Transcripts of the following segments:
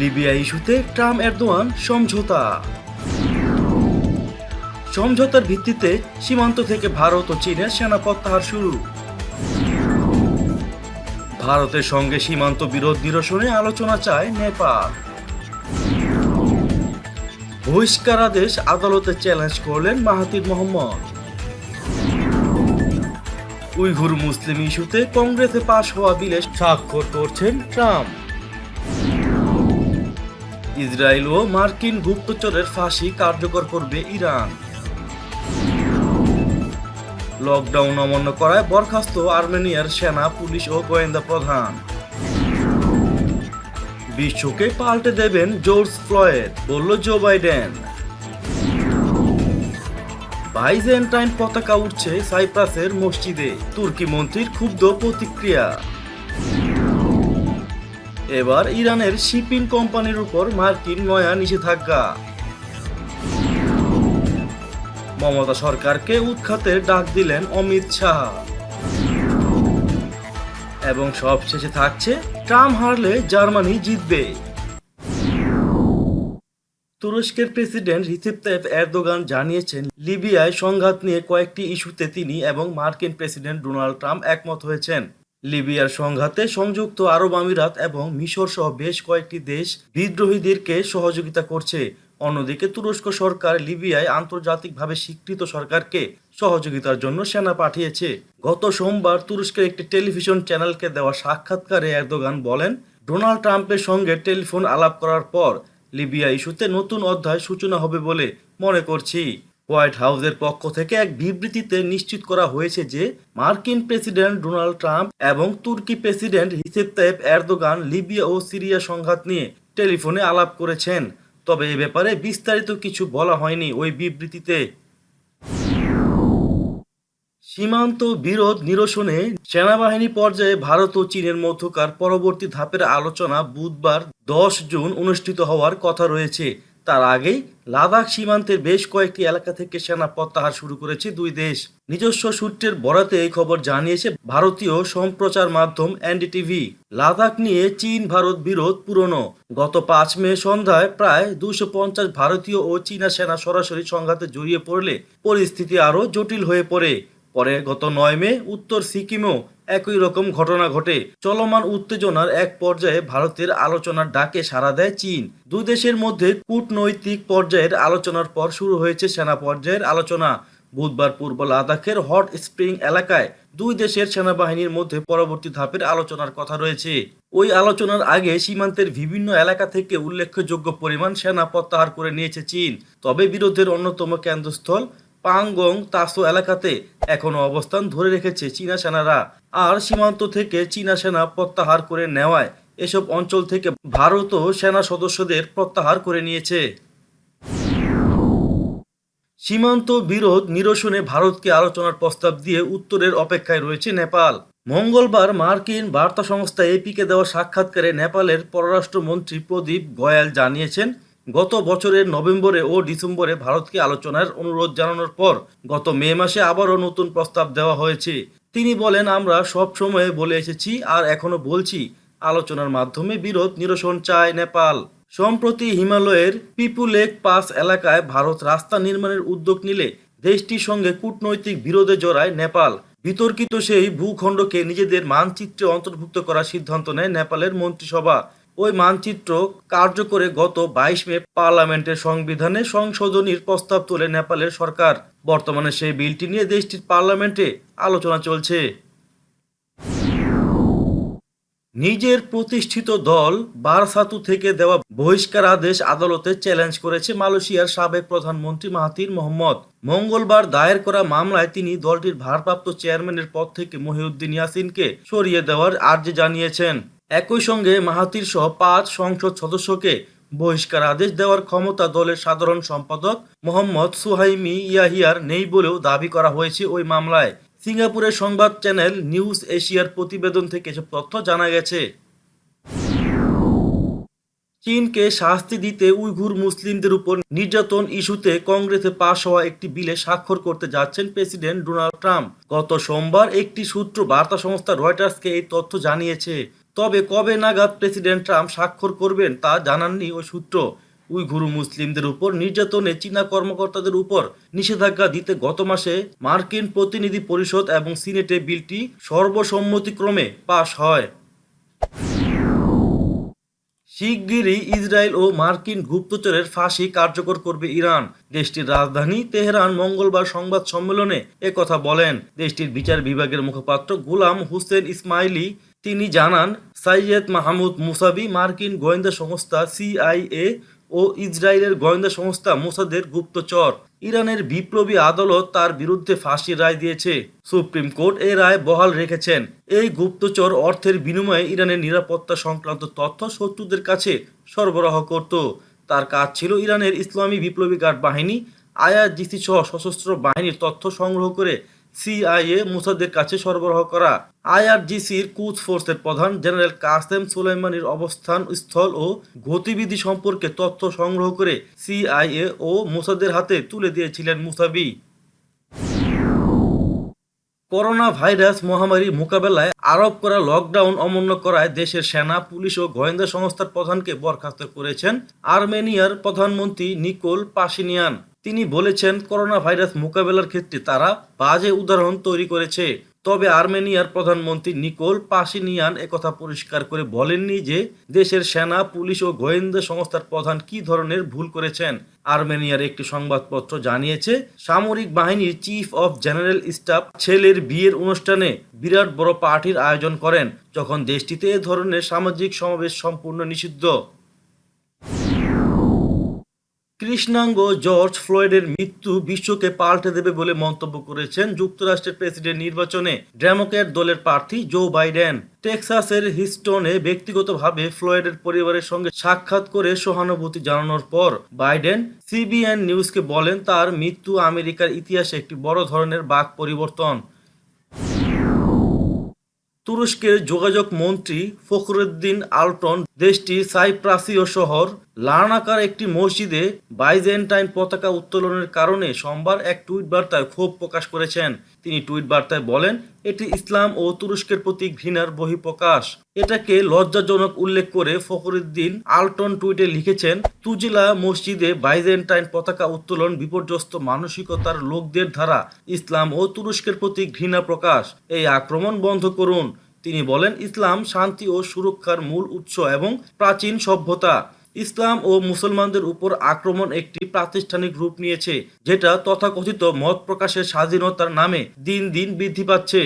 Libya ইস্যুতে Trump Erdogan সমঝোতার ভিত্তিতে সীমান্ত থেকে ভারত ও চীনের সেনা প্রত্যাহার শুরু। ভারতের সঙ্গে সীমান্ত বিরোধ নিরসনে আলোচনা চায় নেপাল। বহিষ্কারাদেশ আদালতে চ্যালেঞ্জ করলেন মাহাথির মোহাম্মদ। উইঘুর মুসলিম ইস্যুতে কংগ্রেসে পাশ হওয়া বিলে স্বাক্ষর করছেন ট্রাম্প। ইসরায়েল ও মার্কিন গুপ্তচরের ফাঁসি কার্যকর করবে ইরান। লকডাউন অমান্য করায় বরখাস্ত আর্মেনিয়ার সেনা, পুলিশ ও গোয়েন্দা প্রধান। বিশ্বকে পাল্টে দেবেন জর্জ ফ্লয়েড, বলল জো বাইডেন। বাইজেন্টাইন পতাকা উঠছে সাইপ্রাসের মসজিদে, তুর্কি মন্ত্রীর ক্ষুব্ধ প্রতিক্রিয়া। এবার ইরানের শিপিং কোম্পানির উপর মার্কিন নয়া নিষেধাজ্ঞা। মমতা সরকারকে উৎখাতের ডাক দিলেন অমিত শাহ। এবং সবশেষে থাকছে, ট্রাম্প হারলে জার্মানি জিতবে। তুরস্কের প্রেসিডেন্ট রিসেপ তাইয়িপ এরদোগান জানিয়েছেন, লিবিয়ায় সংঘাত নিয়ে কয়েকটি ইস্যুতে তিনি এবং মার্কিন প্রেসিডেন্ট ডোনাল্ড ট্রাম্প একমত হয়েছেন। লিবিয়ার সংঘাতে সংযুক্ত আরব আমিরাত এবং মিশর সহ বেশ কয়েকটি দেশ বিদ্রোহীদেরকে সহযোগিতা করছে। অন্যদিকে তুরস্ক সরকার লিবিয়ায় আন্তর্জাতিকভাবে স্বীকৃত সরকারকে সহযোগিতার জন্য সেনা পাঠিয়েছে। গত সোমবার তুরস্কের একটি টেলিভিশন চ্যানেলকে দেওয়া সাক্ষাৎকারে এরদোগান বলেন, ডোনাল্ড ট্রাম্পের সঙ্গে টেলিফোন আলাপ করার পর লিবিয়া ইস্যুতে নতুন অধ্যায় সূচনা হবে বলে মনে করছি। হোয়াইট হাউসের পক্ষ থেকে এক বিবৃতিতে নিশ্চিত করা হয়েছে যে মার্কিন প্রেসিডেন্ট ডোনাল্ড ট্রাম্প এবং তুর্কি president Recep Tayyip Erdogan Libya ও সিরিয়া সংঘাত নিয়ে টেলিফোনে আলাপ করেছেন। তবে এ ব্যাপারে বিস্তারিত কিছু বলা হয়নি ওই বিবৃতিতে। সীমান্ত বিরোধ নিরসনে সেনাবাহিনী পর্যায়ে ভারত ও চীনের মধ্যকার পরবর্তী ধাপের আলোচনা বুধবার 10 জুন অনুষ্ঠিত হওয়ার কথা রয়েছে। তার আগেই লাদাখ সীমান্তের বেশ কয়েকটি এলাকা থেকে সেনা প্রত্যাহার শুরু করেছে দুই দেশ। নিজস্ব সূত্রের বরাতে এই খবর জানিয়েছে ভারতীয় সম্প্রচার মাধ্যম এনডিটিভি। লাদাখ নিয়ে চীন ভারত বিরোধ পুরনো। গত 5 মে সন্ধ্যায় প্রায় 250 ভারতীয় ও চীনা সেনা সরাসরি সংঘাতে জড়িয়ে পড়লে পরিস্থিতি আরও জটিল হয়ে পড়ে। পরে গত 9 মে উত্তর সিকিমেও একই রকম ঘটনা ঘটে। চলমান উত্তেজনার এক পর্যায়ে ভারতের আলোচনার ডাকে সাড়া দেয় চীন। দুই দেশের মধ্যে কূটনৈতিক পর্যায়ের আলোচনার পর শুরু হয়েছে সেনা পর্যায়ের আলোচনা। বুধবার পূর্ব লাদাখের হট স্প্রিং এলাকায় দুই দেশের সেনাবাহিনীর মধ্যে পরবর্তী ধাপের আলোচনার কথা রয়েছে। ওই আলোচনার আগে সীমান্তের বিভিন্ন এলাকা থেকে উল্লেখযোগ্য পরিমাণ সেনা প্রত্যাহার করে নিয়েছে চীন। তবে বিরোধের অন্যতম কেন্দ্রস্থল পাংগং তাসো এলাকাতে এখনো অবস্থান ধরে রেখেছে চীনা সেনারা। আর সীমান্ত থেকে চীনা সেনা প্রত্যাহার করে নেওয়ায় এসব অঞ্চল থেকে ভারতও সেনা সদস্যদের প্রত্যাহার করে নিয়েছে। সীমান্ত বিরোধ নিরসনে ভারতকে আলোচনার প্রস্তাব দিয়ে উত্তরের অপেক্ষায় রয়েছে নেপাল। মঙ্গলবার মার্কিন বার্তা সংস্থা এপিকে দেওয়া সাক্ষাৎকারে নেপালের পররাষ্ট্রমন্ত্রী প্রদীপ গোয়াল জানিয়েছেন, গত বছরের নভেম্বরে ও ডিসেম্বরে ভারতকে আলোচনার অনুরোধ জানানোর পর গত মে মাসে আবারও নতুন প্রস্তাব দেওয়া হয়েছে। তিনি বলেন, আমরা সব সময় বলে এসেছি আর এখনো বলছি, আলোচনার মাধ্যমে বিরোধ নিরসন চায় নেপাল। সম্প্রতি হিমালয়ের পিপুলেক পাস এলাকায় ভারত রাস্তা নির্মাণের উদ্যোগ নিলে দেশটির সঙ্গে কূটনৈতিক বিরোধে জড়ায় নেপাল। বিতর্কিত সেই ভূখণ্ডকে নিজেদের মানচিত্রে অন্তর্ভুক্ত করার সিদ্ধান্ত নেয় নেপালের মন্ত্রিসভা। ওই মানচিত্র কার্যকরে গত 22 মে পার্লামেন্টের সংবিধানে সংশোধনীর প্রস্তাব তোলে নেপালের সরকার। বর্তমানে সেই বিলটি নিয়ে দেশটির পার্লামেন্টে আলোচনা চলছে। নিজের প্রতিষ্ঠিত দল বারসাতু থেকে দেওয়া বহিষ্কার আদেশ আদালতে চ্যালেঞ্জ করেছে মালয়েশিয়ার সাবেক প্রধানমন্ত্রী মাহাথির মোহাম্মদ। মঙ্গলবার দায়ের করা মামলায় তিনি দলটির ভারপ্রাপ্ত চেয়ারম্যানের পদ থেকে মহিউদ্দিন ইয়াসিনকে সরিয়ে দেওয়ার আর্জি জানিয়েছেন। একই সঙ্গে মাহাথির সহ 5 সংসদ সদস্যকে বহিষ্কার আদেশ দেওয়ার ক্ষমতা দলের সাধারণ সম্পাদক মোহাম্মদ সুহাইমি ইয়াহিয়ার নেই বলেও দাবি করা হয়েছে ওই মামলায়। সিঙ্গাপুরের সংবাদ চ্যানেল নিউজ এশিয়ার প্রতিবেদন থেকে এসব তথ্য জানা গেছে। চীনকে শাস্তি দিতে উইঘুর মুসলিমদের উপর নির্যাতন ইস্যুতে কংগ্রেসে পাশ হওয়া একটি বিলে স্বাক্ষর করতে যাচ্ছেন প্রেসিডেন্ট ডোনাল্ড ট্রাম্প। গত সোমবার একটি সূত্র বার্তা সংস্থা রয়টার্সকে এই তথ্য জানিয়েছে। তবে কবে নাগাদ প্রেসিডেন্ট ট্রাম্প স্বাক্ষর করবেন তা জানাননি ওই সূত্র। উইঘুর মুসলিমদের উপর নির্যাতনে চীনা কর্মকর্তাদের উপর নিষেধাজ্ঞা দিতে গত মাসে মার্কিন প্রতিনিধি পরিষদ এবং সিনেটে বিলটি সর্বসম্মতিক্রমে পাশ হয়। শিগগিরই ইসরায়েল ও মার্কিন গুপ্তচরের ফাঁসি কার্যকর করবে ইরান। দেশটির রাজধানী তেহরান মঙ্গলবার সংবাদ সম্মেলনে একথা বলেন দেশটির বিচার বিভাগের মুখপাত্র গোলাম হোসেন ইসমাইলি। তিনি জানান, সাইয়েদ মাহমুদ মুসাবি মার্কিন গোয়েন্দা সংস্থা সিআইএ ও ইসরায়েলের গোয়েন্দা সংস্থা মোসাদের গুপ্তচর। ইরানের বিপ্লবী আদালত তার বিরুদ্ধে ফাঁসির রায় দিয়েছে। সুপ্রিম কোর্ট এই রায় বহাল রেখেছেন। এই গুপ্তচর অর্থের বিনিময়ে ইরানের নিরাপত্তা সংক্রান্ত তথ্য শত্রুদের কাছে সরবরাহ করত। তার কাজ ছিল ইরানের ইসলামী বিপ্লবী গার্ড বাহিনী আইআরজিসি সহ সশস্ত্র বাহিনীর তথ্য সংগ্রহ করে সিআইএ মোসাদের কাছে সরবরাহ করা। আইআরজিসির কুচ ফোর্সের প্রধান জেনারেল কাসেম সোলাইমানির অবস্থান স্থল ও গতিবিধি সম্পর্কে তথ্য সংগ্রহ করে সিআইএ ও মোসাদের হাতে তুলে দিয়েছিলেন মুসাবি। করোনা ভাইরাস মহামারী মোকাবেলায় আরোপ করা লকডাউন অমান্য করায় দেশের সেনা, পুলিশ ও গোয়েন্দা সংস্থার প্রধানকে বরখাস্ত করেছেন আর্মেনিয়ার প্রধানমন্ত্রী নিকোল পাশিনিয়ান। তিনি বলেছেন, করোনা ভাইরাস মোকাবেলার ক্ষেত্রে তারা বাজে উদাহরণ তৈরি করেছে। তবে আর্মেনিয়ার প্রধানমন্ত্রী নিকোল পাশিনিয়ান একথা পরিষ্কার করে বলেননি যে দেশের সেনা, পুলিশ ও গোয়েন্দা সংস্থার প্রধান কী ধরনের ভুল করেছেন। আর্মেনিয়ার একটি সংবাদপত্র জানিয়েছে, সামরিক বাহিনীর চিফ অফ জেনারেল স্টাফ ছেলের বিয়ের অনুষ্ঠানে বিরাট বড় পার্টির আয়োজন করেন, যখন দেশটিতে এ ধরনের সামাজিক সমাবেশ সম্পূর্ণ নিষিদ্ধ। কৃষ্ণাঙ্গ জর্জ ফ্লয়েডের মৃত্যু বিশ্বকে পাল্টে দেবে বলে মন্তব্য করেছেন যুক্তরাষ্ট্রের প্রেসিডেন্ট নির্বাচনে ডেমোক্র্যাট দলের প্রার্থী জো বাইডেন। টেক্সাসের হিস্টনে ব্যক্তিগতভাবে ফ্লয়েডের পরিবারের সঙ্গে সাক্ষাৎ করে সহানুভূতি জানানোর পর বাইডেন সিবিএন নিউজকে বলেন, তার মৃত্যু আমেরিকার ইতিহাসে একটি বড় ধরনের বাক পরিবর্তন। তুরস্কের যোগাযোগ মন্ত্রী ফখরুদ্দিন আলটন দেশটির সাইপ্রাসীয় শহর লার্নাকার একটি মসজিদে বাইজেন্টাইন পতাকা উত্তোলনের কারণে সোমবার এক টুইট বার্তায় ক্ষোভ প্রকাশ করেছেন। তিনি টুইট বার্তায় বলেন, এটি ইসলাম ও তুরস্কের প্রতি ঘৃণার বহিঃপ্রকাশ। এটাকে লজ্জাজনক উল্লেখ করে ফখরুদ্দিন আলটন টুইটে লিখেছেন, তুজিলা মসজিদে বাইজেন্টাইন পতাকা উত্তোলন বিপর্যস্ত মানসিকতার লোকদের দ্বারা ইসলাম ও তুরস্কের প্রতি ঘৃণা প্রকাশ। এই আক্রমণ বন্ধ করুন। তিনি বলেন, ইসলাম শান্তি ও সুরক্ষার মূল উৎস এবং প্রাচীন সভ্যতা। ইসলাম ও মুসলমানদের উপর আক্রমণ একটি প্রাতিষ্ঠানিক রূপ নিয়েছে, যেটা তথাকথিত মত প্রকাশের স্বাধীনতার নামে দিন দিন বৃদ্ধি পাচ্ছে।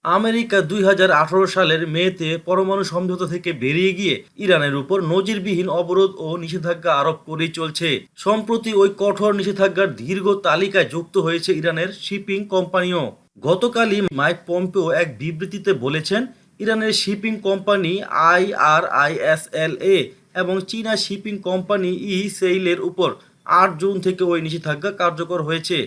আমেরিকা 2018 সালের মেতে পরমাণু সমঝোতা থেকে বেরিয়ে গিয়ে ইরানের উপর নজিরবিহীন অবরোধ ও নিষেধাজ্ঞা আরোপ করেই চলছে। সম্প্রতি ওই কঠোর নিষেধাজ্ঞার দীর্ঘ তালিকায় যুক্ত হয়েছে ইরানের শিপিং কোম্পানিও। গতকালই মাইক পম্পেও এক বিবৃতিতে বলেছেন, ইরানের শিপিং কোম্পানি IRISLA এবং চীনা শিপিং কোম্পানি ইসেইলের উপর 8 জুন থেকে ওই নিষেধাজ্ঞা কার্যকর হয়েছে।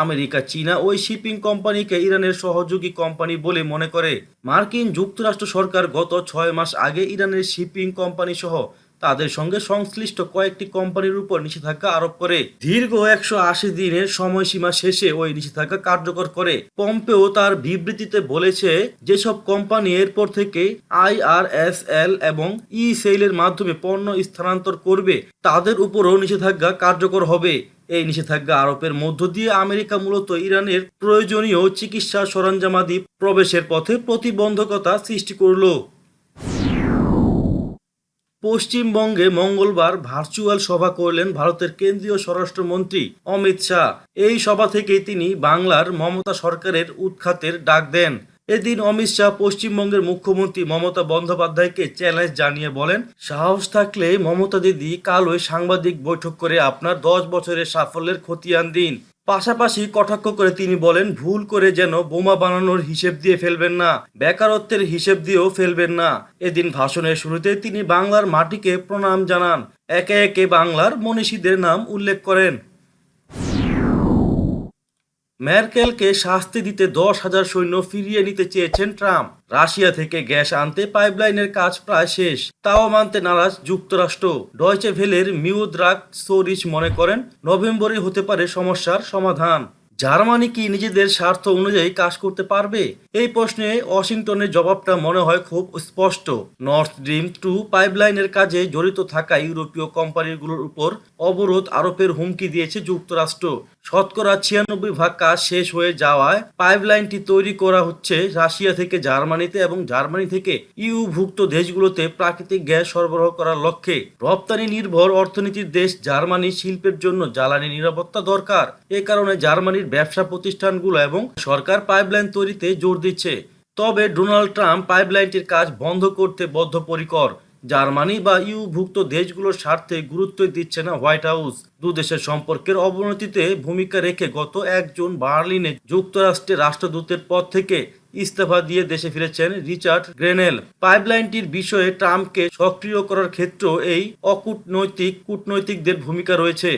আমেরিকা চীনা ওই শিপিং কোম্পানিকে ইরানের সহযোগী কোম্পানি বলে মনে করে। মার্কিন যুক্তরাষ্ট্র সরকার গত 6 মাস আগে ইরানের শিপিং কোম্পানি সহ তাদের সঙ্গে সংশ্লিষ্ট কয়েকটি কোম্পানির উপর নিষেধাজ্ঞা আরোপ করে। দীর্ঘ 180 দিনের সময়সীমা শেষে ওই নিষেধাজ্ঞা কার্যকর করে। পম্পেও তার বিবৃতিতে বলেছে, যেসব কোম্পানি এরপর থেকে IRSL এবং ইসেইলের মাধ্যমে পণ্য স্থানান্তর করবে তাদের উপরও নিষেধাজ্ঞা কার্যকর হবে। এই নিষেধাজ্ঞা আরোপের মধ্য দিয়ে আমেরিকা মূলত ইরানের প্রয়োজনীয় চিকিৎসা সরঞ্জামাদি প্রবেশের পথে প্রতিবন্ধকতা সৃষ্টি করল। পশ্চিমবঙ্গে মঙ্গলবার ভার্চুয়াল সভা করলেন ভারতের কেন্দ্রীয় স্বরাষ্ট্রমন্ত্রী অমিত শাহ। এই সভা থেকেই তিনি বাংলার মমতা সরকারের উৎখাতের ডাক দেন। এদিন অমিত শাহ পশ্চিমবঙ্গের মুখ্যমন্ত্রী মমতা বন্দ্যোপাধ্যায়কে চ্যালেঞ্জ জানিয়ে বলেন, সাহস থাকলে মমতা দিদি কাল ওই সাংবাদিক বৈঠক করে আপনার 10 বছরের সাফল্যের খতিয়ান দিন। পাশাপাশি কটাক্ষ করে তিনি বলেন, ভুল করে যেন বোমা বানানোর হিসেব দিয়ে ফেলবেন না, বেকারত্বের হিসেব দিয়েও ফেলবেন না। এদিন ভাষণের শুরুতে তিনি বাংলার মাটিকে প্রণাম জানান। একে একে বাংলার মনীষীদের নাম উল্লেখ করেন। মেরকেলকে শাস্তি দিতে 10,000 সৈন্য ফিরিয়ে নিতে চেয়েছেন ট্রাম্প। রাশিয়া থেকে গ্যাস আনতে পাইপলাইনের কাজ প্রায় শেষ, তাও মানতে নারাজ যুক্তরাষ্ট্র। ডয়চে ভেলের মিউদ্রাক সোরিচ মনে করেন, নভেম্বরে হতে পারে সমস্যার সমাধান। জার্মানি কি নিজেদের স্বার্থ অনুযায়ী কাজ করতে পারবে? এই প্রশ্নে ওয়াশিংটনের জবাবটা মনে হয় খুব স্পষ্ট। নর্থ স্ট্রিম 2 পাইপলাইনের কাজে জড়িত থাকা ইউরোপীয় কোম্পানিগুলোর উপর অবরোধ আরোপের হুমকি দিয়েছে যুক্তরাষ্ট্র। শতকরা 96% কাজ শেষ হয়ে যাওয়ায় পাইপলাইনটি তৈরি করা হচ্ছে রাশিয়া থেকে জার্মানিতে এবং জার্মানি থেকে ইউভুক্ত দেশগুলোতে প্রাকৃতিক গ্যাস সরবরাহ করার লক্ষ্যে। রপ্তানি নির্ভর অর্থনীতির দেশ জার্মানি শিল্পের জন্য জ্বালানি নিরাপত্তা দরকার। এ কারণে জার্মানির ব্যবসা প্রতিষ্ঠানগুলো এবং সরকার পাইপলাইন তৈরিতে জোর দিচ্ছে। তবে ডোনাল্ড ট্রাম্প পাইপলাইনটির কাজ বন্ধ করতে বদ্ধপরিকর। জার্মানি বা ইউভুক্ত দেশগুলোর স্বার্থে গুরুত্বই দিচ্ছে না হোয়াইট হাউস। দু দেশের সম্পর্কের অবনতিতে ভূমিকা রেখে গত 1 জুন বার্লিনে যুক্তরাষ্ট্রের রাষ্ট্রদূতের পদ থেকে ইস্তফা দিয়ে দেশে ফিরেছেন রিচার্ড গ্রেনেল। পাইপলাইনটির বিষয়ে ট্রাম্পকে সক্রিয় করার ক্ষেত্রেও এই কূটনৈতিকদের ভূমিকা রয়েছে।